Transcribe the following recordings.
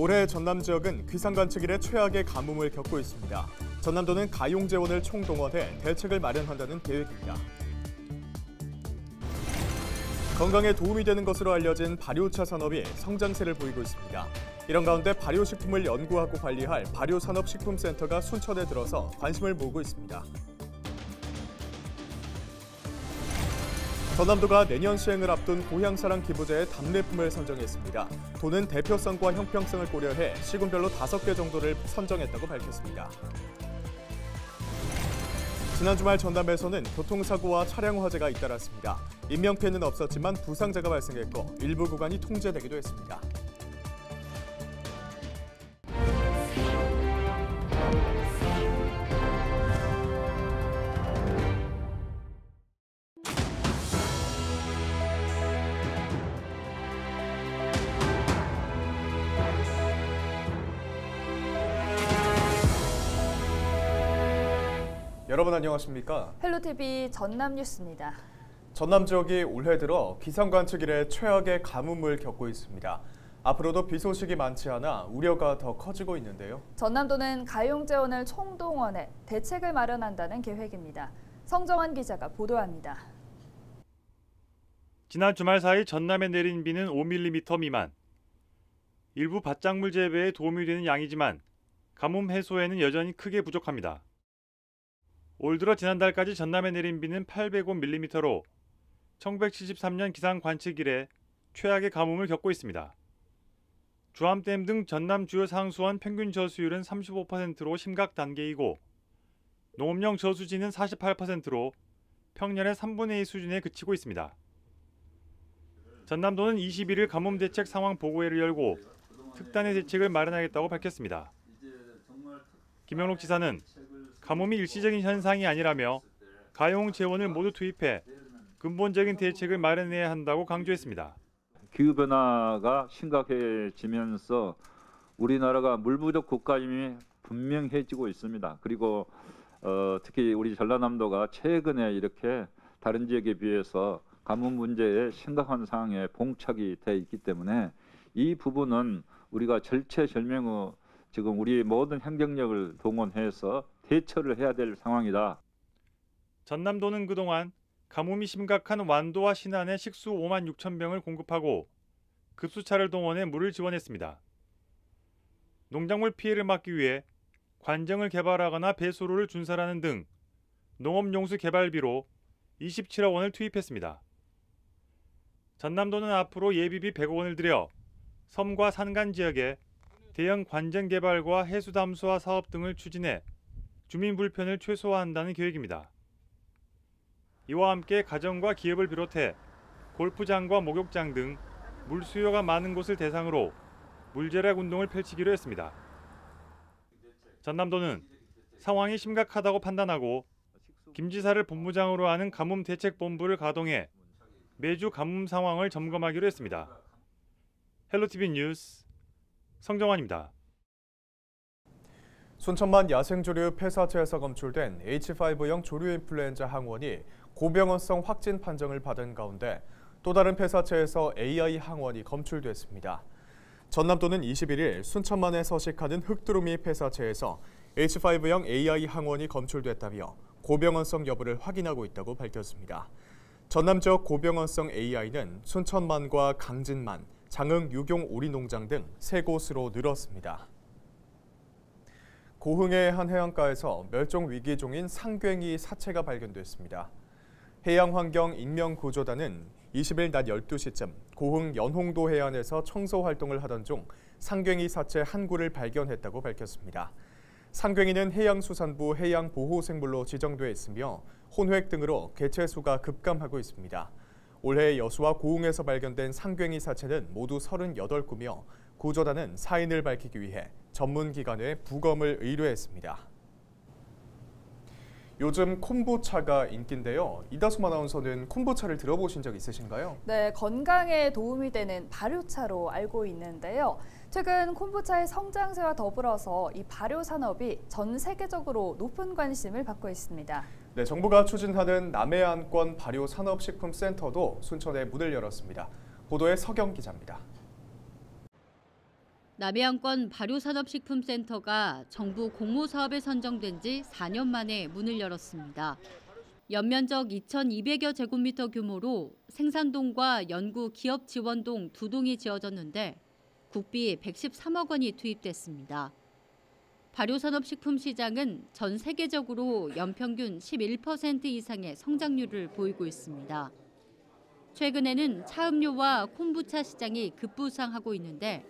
올해 전남 지역은 귀상관측 이래 최악의 가뭄을 겪고 있습니다. 전남도는 가용재원을 총동원해 대책을 마련한다는 계획입니다. 건강에 도움이 되는 것으로 알려진 발효차 산업이 성장세를 보이고 있습니다. 이런 가운데 발효식품을 연구하고 관리할 발효산업식품센터가 순천에 들어서 관심을 모으고 있습니다. 전남도가 내년 시행을 앞둔 고향사랑 기부제의 답례품을 선정했습니다. 도는 대표성과 형평성을 고려해 시군별로 5개 정도를 선정했다고 밝혔습니다. 지난 주말 전남에서는 교통사고와 차량 화재가 잇따랐습니다. 인명피해는 없었지만 부상자가 발생했고 일부 구간이 통제되기도 했습니다. 여러분 안녕하십니까? 헬로티비 전남 뉴스입니다. 전남 지역이 올해 들어 기상관측 이래 최악의 가뭄을 겪고 있습니다. 앞으로도 비 소식이 많지 않아 우려가 더 커지고 있는데요. 전남도는 가용재원을 총동원해 대책을 마련한다는 계획입니다. 성정환 기자가 보도합니다. 지난 주말 사이 전남에 내린 비는 5mm 미만. 일부 밭작물 재배에 도움이 되는 양이지만 가뭄 해소에는 여전히 크게 부족합니다. 올 들어 지난달까지 전남에 내린 비는 805mm로 1973년 기상 관측 이래 최악의 가뭄을 겪고 있습니다. 주암댐 등 전남 주요 상수원 평균 저수율은 35%로 심각 단계이고 농업용 저수지는 48%로 평년의 3분의 2 수준에 그치고 있습니다. 전남도는 21일 가뭄 대책 상황 보고회를 열고 특단의 대책을 마련하겠다고 밝혔습니다. 김영록 지사는 가뭄이 일시적인 현상이 아니라며 가용 재원을 모두 투입해 근본적인 대책을 마련해야 한다고 강조했습니다. 기후변화가 심각해지면서 우리나라가 물 부족 국가임이 분명해지고 있습니다. 그리고 특히 우리 전라남도가 최근에 이렇게 다른 지역에 비해서 가뭄 문제에 심각한 상황에 봉착이 돼 있기 때문에 이 부분은 우리가 절체절명의 지금 우리 모든 행정력을 동원해서 대처를 해야 될 상황이다. 전남도는 그동안 가뭄이 심각한 완도와 신안에 식수 5만 6천 병을 공급하고 급수차를 동원해 물을 지원했습니다. 농작물 피해를 막기 위해 관정을 개발하거나 배수로를 준설하는 등 농업용수 개발비로 27억 원을 투입했습니다. 전남도는 앞으로 예비비 100억 원을 들여 섬과 산간 지역에 대형 관정 개발과 해수 담수화 사업 등을 추진해 주민 불편을 최소화한다는 계획입니다. 이와 함께 가정과 기업을 비롯해 골프장과 목욕장 등 물 수요가 많은 곳을 대상으로 물절약 운동을 펼치기로 했습니다. 전남도는 상황이 심각하다고 판단하고 김 지사를 본부장으로 하는 가뭄대책본부를 가동해 매주 가뭄 상황을 점검하기로 했습니다. 헬로티비 뉴스 성정환입니다. 순천만 야생조류 폐사체에서 검출된 H5형 조류인플루엔자 항원이 고병원성 확진 판정을 받은 가운데 또 다른 폐사체에서 AI 항원이 검출됐습니다. 전남도는 21일 순천만에 서식하는 흑두루미 폐사체에서 H5형 AI 항원이 검출됐다며 고병원성 여부를 확인하고 있다고 밝혔습니다. 전남 지역 고병원성 AI는 순천만과 강진만, 장흥 유경 오리농장 등 3곳으로 늘었습니다. 고흥의 한 해안가에서 멸종 위기종인 상괭이 사체가 발견됐습니다. 해양환경인명구조단은 20일 낮 12시쯤 고흥 연홍도 해안에서 청소 활동을 하던 중 상괭이 사체 한 구를 발견했다고 밝혔습니다. 상괭이는 해양수산부 해양보호생물로 지정돼 있으며 혼획 등으로 개체수가 급감하고 있습니다. 올해 여수와 고흥에서 발견된 상괭이 사체는 모두 38구며 구조단은 사인을 밝히기 위해 전문기관에 부검을 의뢰했습니다. 요즘 콤부차가 인기인데요. 이다솜 아나운서는 콤부차를 들어보신 적 있으신가요? 네, 건강에 도움이 되는 발효차로 알고 있는데요. 최근 콤부차의 성장세와 더불어서 이 발효 산업이 전 세계적으로 높은 관심을 받고 있습니다. 네, 정부가 추진하는 남해안권 발효산업식품센터도 순천에 문을 열었습니다. 보도에 서경 기자입니다. 남해안권 발효산업식품센터가 정부 공모사업에 선정된 지 4년 만에 문을 열었습니다. 연면적 2,200여 제곱미터 규모로 생산동과 연구 기업 지원동 두 동이 지어졌는데 국비 113억 원이 투입됐습니다. 발효산업식품 시장은 전 세계적으로 연평균 11% 이상의 성장률을 보이고 있습니다. 최근에는 차음료와 콤부차 시장이 급부상하고 있는데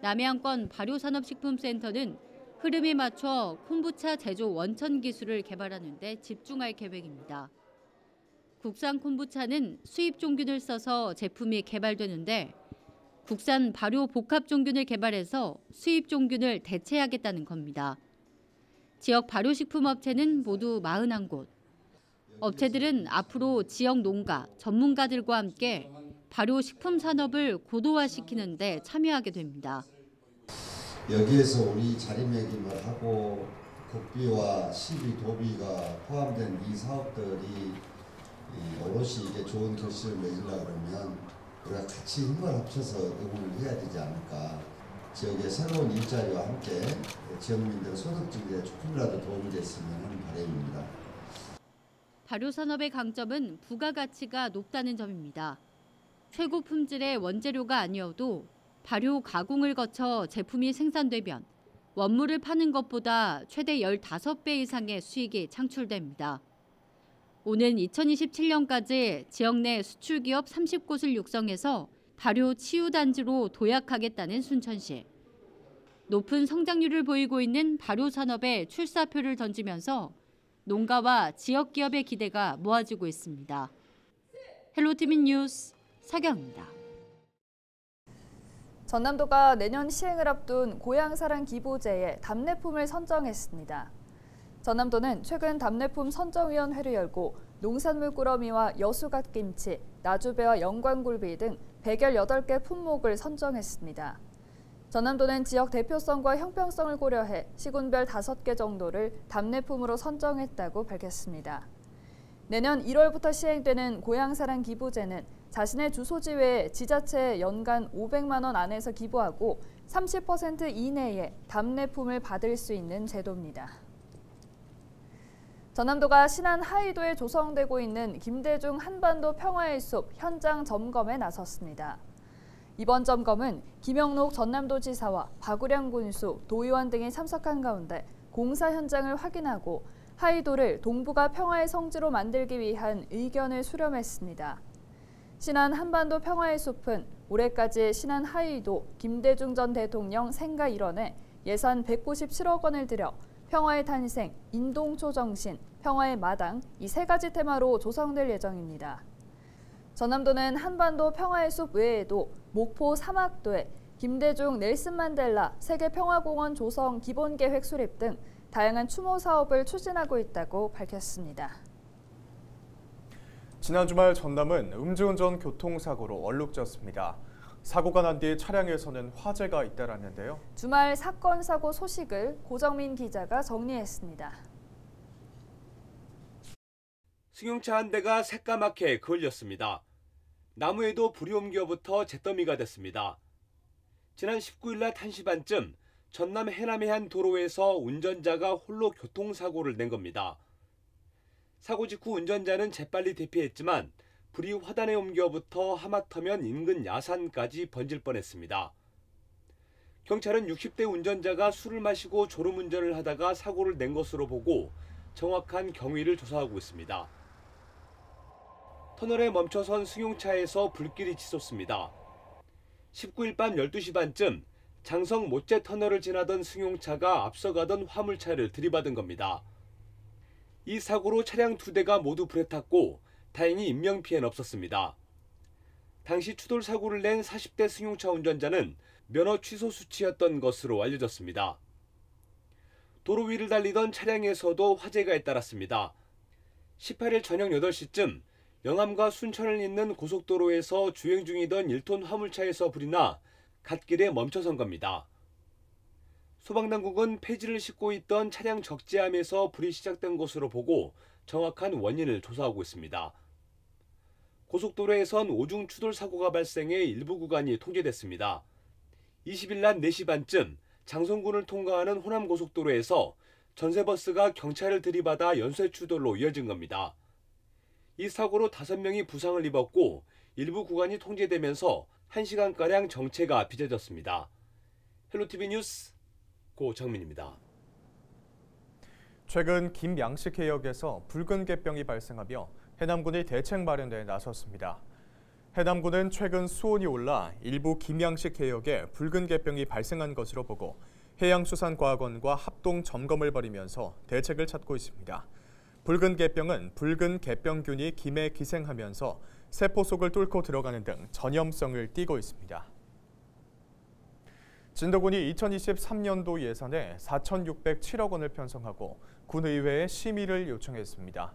남해안권 발효산업식품센터는 흐름에 맞춰 콤부차 제조 원천 기술을 개발하는 데 집중할 계획입니다. 국산 콤부차는 수입 종균을 써서 제품이 개발되는데 국산 발효 복합 종균을 개발해서 수입 종균을 대체하겠다는 겁니다. 지역 발효식품 업체는 모두 41곳. 업체들은 앞으로 지역 농가, 전문가들과 함께 발효식품 산업을 고도화시키는 데 참여하게 됩니다. 여기에서 우리 자리매김을 하고 국비와 시비, 도비가 포함된 이 사업들이 오롯이 이게 좋은 결실을 맺으려고 그러면 우리가 같이 힘을 합쳐서 응원을 해야 되지 않을까. 지역의 새로운 일자리와 함께 지역민들의 소득 증대에 조금이라도 도움이 됐으면 하는 바람입니다. 발효산업의 강점은 부가가치가 높다는 점입니다. 최고 품질의 원재료가 아니어도 발효 가공을 거쳐 제품이 생산되면 원물을 파는 것보다 최대 15배 이상의 수익이 창출됩니다. 오는 2027년까지 지역 내 수출기업 30곳을 육성해서 발효 치유단지로 도약하겠다는 순천시. 높은 성장률을 보이고 있는 발효산업에 출사표를 던지면서 농가와 지역 기업의 기대가 모아지고 있습니다. 헬로티비 뉴스 서경입니다. 전남도가 내년 시행을 앞둔 고향사랑 기부제에 답례품을 선정했습니다. 전남도는 최근 답례품 선정위원회를 열고 농산물 꾸러미와 여수갓김치, 나주배와 영광굴비 등 118개 품목을 선정했습니다. 전남도는 지역 대표성과 형평성을 고려해 시군별 5개 정도를 답례품으로 선정했다고 밝혔습니다. 내년 1월부터 시행되는 고향사랑 기부제는 자신의 주소지 외에 지자체에 연간 500만 원 안에서 기부하고 30% 이내에 답례품을 받을 수 있는 제도입니다. 전남도가 신안 하이도에 조성되고 있는 김대중 한반도 평화의 숲 현장 점검에 나섰습니다. 이번 점검은 김영록 전남도지사와 박우량 군수, 도의원 등이 참석한 가운데 공사 현장을 확인하고 하이도를 동북아 평화의 성지로 만들기 위한 의견을 수렴했습니다. 신안 한반도 평화의 숲은 올해까지 신안 하이도 김대중 전 대통령 생가 일원에 예산 197억 원을 들여 평화의 탄생, 인동초 정신, 평화의 마당 이 3가지 테마로 조성될 예정입니다. 전남도는 한반도 평화의 숲 외에도 목포 사막도에 김대중 넬슨 만델라 세계평화공원 조성 기본계획 수립 등 다양한 추모 사업을 추진하고 있다고 밝혔습니다. 지난 주말 전남은 음주운전 교통사고로 얼룩졌습니다. 사고가 난 뒤 차량에서는 화재가 잇따랐는데요. 주말 사건 사고 소식을 고정민 기자가 정리했습니다. 승용차 한 대가 새까맣게 그을렸습니다. 나무에도 불이 옮겨붙어 잿더미가 됐습니다. 지난 19일 낮 1시 반쯤 전남 해남의 한 도로에서 운전자가 홀로 교통사고를 낸 겁니다. 사고 직후 운전자는 재빨리 대피했지만 불이 화단에 옮겨붙어 하마터면 인근 야산까지 번질 뻔했습니다. 경찰은 60대 운전자가 술을 마시고 졸음운전을 하다가 사고를 낸 것으로 보고 정확한 경위를 조사하고 있습니다. 터널에 멈춰선 승용차에서 불길이 치솟습니다. 19일 밤 12시 반쯤 장성 모째 터널을 지나던 승용차가 앞서가던 화물차를 들이받은 겁니다. 이 사고로 차량 2대가 모두 불에 탔고 다행히 인명피해는 없었습니다. 당시 추돌 사고를 낸 40대 승용차 운전자는 면허 취소 수치였던 것으로 알려졌습니다. 도로 위를 달리던 차량에서도 화재가 잇따랐습니다. 18일 저녁 8시쯤 영암과 순천을 잇는 고속도로에서 주행 중이던 1톤 화물차에서 불이 나 갓길에 멈춰선 겁니다. 소방당국은 폐지를 싣고 있던 차량 적재함에서 불이 시작된 것으로 보고 정확한 원인을 조사하고 있습니다. 고속도로에선 오중 추돌 사고가 발생해 일부 구간이 통제됐습니다. 20일 낮 4시 반쯤 장성군을 통과하는 호남고속도로에서 전세버스가 경찰을 들이받아 연쇄추돌로 이어진 겁니다. 이 사고로 5명이 부상을 입었고 일부 구간이 통제되면서 1시간가량 정체가 빚어졌습니다. 헬로티비 뉴스 고정민입니다. 최근 김양식 해역에서 붉은 개병이 발생하며 해남군이 대책 마련에 나섰습니다. 해남군은 최근 수온이 올라 일부 김양식 해역에 붉은 개병이 발생한 것으로 보고 해양수산과학원과 합동 점검을 벌이면서 대책을 찾고 있습니다. 붉은 개병은 붉은 개병균이 김에 기생하면서 세포 속을 뚫고 들어가는 등 전염성을 띠고 있습니다. 진도군이 2023년도 예산에 4,607억 원을 편성하고 군의회에 심의를 요청했습니다.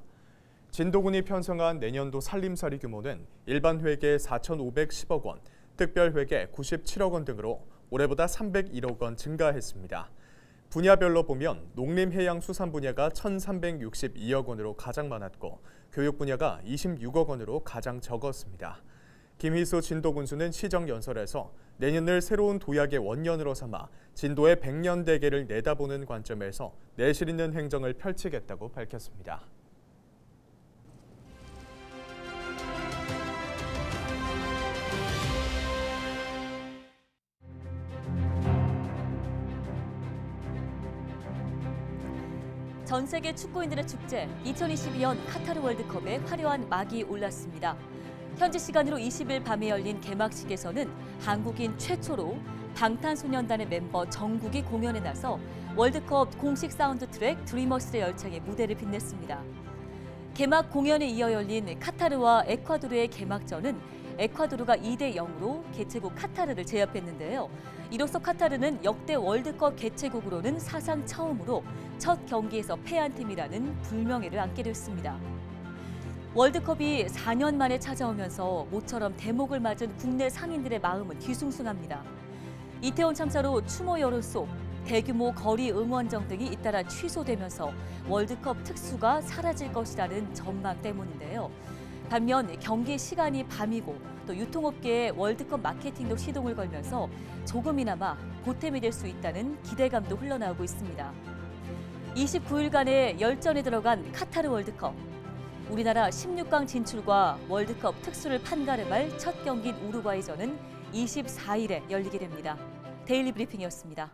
진도군이 편성한 내년도 살림살이 규모는 일반 회계 4,510억 원, 특별 회계 97억 원 등으로 올해보다 301억 원 증가했습니다. 분야별로 보면 농림해양수산 분야가 1,362억 원으로 가장 많았고 교육 분야가 26억 원으로 가장 적었습니다. 김희수 진도군수는 시정연설에서 내년을 새로운 도약의 원년으로 삼아 진도의 100년 대계를 내다보는 관점에서 내실 있는 행정을 펼치겠다고 밝혔습니다. 전 세계 축구인들의 축제 2022년 카타르 월드컵에 화려한 막이 올랐습니다. 현지 시간으로 20일 밤에 열린 개막식에서는 한국인 최초로 방탄소년단의 멤버 정국이 공연에 나서 월드컵 공식 사운드 트랙 드리머스의 열창에 무대를 빛냈습니다. 개막 공연에 이어 열린 카타르와 에콰도르의 개막전은 에콰도르가 2대 0으로 개최국 카타르를 제압했는데요. 이로써 카타르는 역대 월드컵 개최국으로는 사상 처음으로 첫 경기에서 패한 팀이라는 불명예를 안게 됐습니다. 월드컵이 4년 만에 찾아오면서 모처럼 대목을 맞은 국내 상인들의 마음은 뒤숭숭합니다. 이태원 참사로 추모 여론 속 대규모 거리 응원정 등이 잇따라 취소되면서 월드컵 특수가 사라질 것이라는 전망 때문인데요. 반면 경기 시간이 밤이고 또 유통업계의 월드컵 마케팅도 시동을 걸면서 조금이나마 보탬이 될 수 있다는 기대감도 흘러나오고 있습니다. 29일간의 열전에 들어간 카타르 월드컵. 우리나라 16강 진출과 월드컵 특수를 판가름할 첫 경기인 우루과이전은 24일에 열리게 됩니다. 데일리 브리핑이었습니다.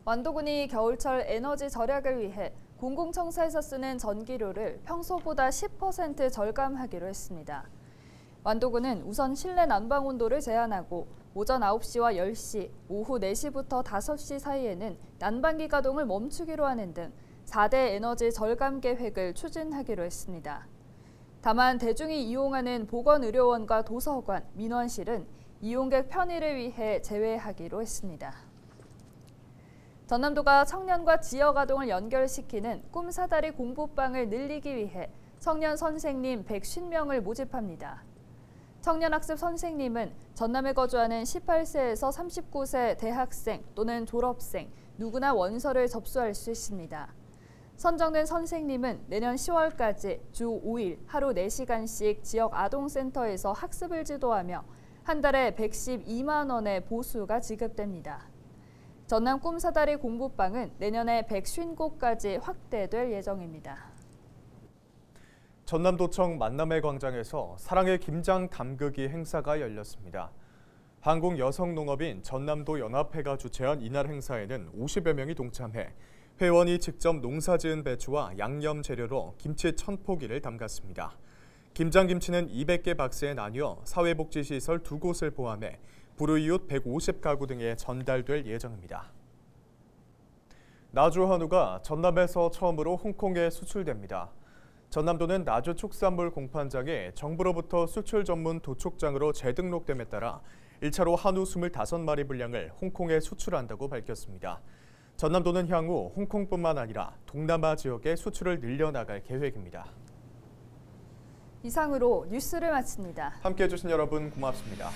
완도군이 겨울철 에너지 절약을 위해 공공청사에서 쓰는 전기료를 평소보다 10% 절감하기로 했습니다. 완도군은 우선 실내 난방 온도를 제한하고 오전 9시와 10시, 오후 4시부터 5시 사이에는 난방기 가동을 멈추기로 하는 등 4대 에너지 절감 계획을 추진하기로 했습니다. 다만 대중이 이용하는 보건의료원과 도서관, 민원실은 이용객 편의를 위해 제외하기로 했습니다. 전남도가 청년과 지역아동을 연결시키는 꿈사다리 공부방을 늘리기 위해 청년 선생님 150명을 모집합니다. 청년학습 선생님은 전남에 거주하는 18세에서 39세 대학생 또는 졸업생 누구나 원서를 접수할 수 있습니다. 선정된 선생님은 내년 10월까지 주 5일 하루 4시간씩 지역 아동센터에서 학습을 지도하며 한 달에 112만 원의 보수가 지급됩니다. 전남 꿈사다리 공부방은 내년에 150곳까지 확대될 예정입니다. 전남도청 만남의 광장에서 사랑의 김장 담그기 행사가 열렸습니다. 한국여성농업인 전남도 연합회가 주최한 이날 행사에는 50여 명이 동참해 회원이 직접 농사지은 배추와 양념 재료로 김치 1000포기를 담갔습니다. 김장김치는 200개 박스에 나뉘어 사회복지시설 2곳을 포함해 불우이웃 150가구 등에 전달될 예정입니다. 나주 한우가 전남에서 처음으로 홍콩에 수출됩니다. 전남도는 나주 축산물 공판장에 정부로부터 수출 전문 도축장으로 재등록됨에 따라 1차로 한우 25마리 분량을 홍콩에 수출한다고 밝혔습니다. 전남도는 향후 홍콩뿐만 아니라 동남아 지역에 수출을 늘려나갈 계획입니다. 이상으로 뉴스를 마칩니다. 함께해 주신 여러분 고맙습니다.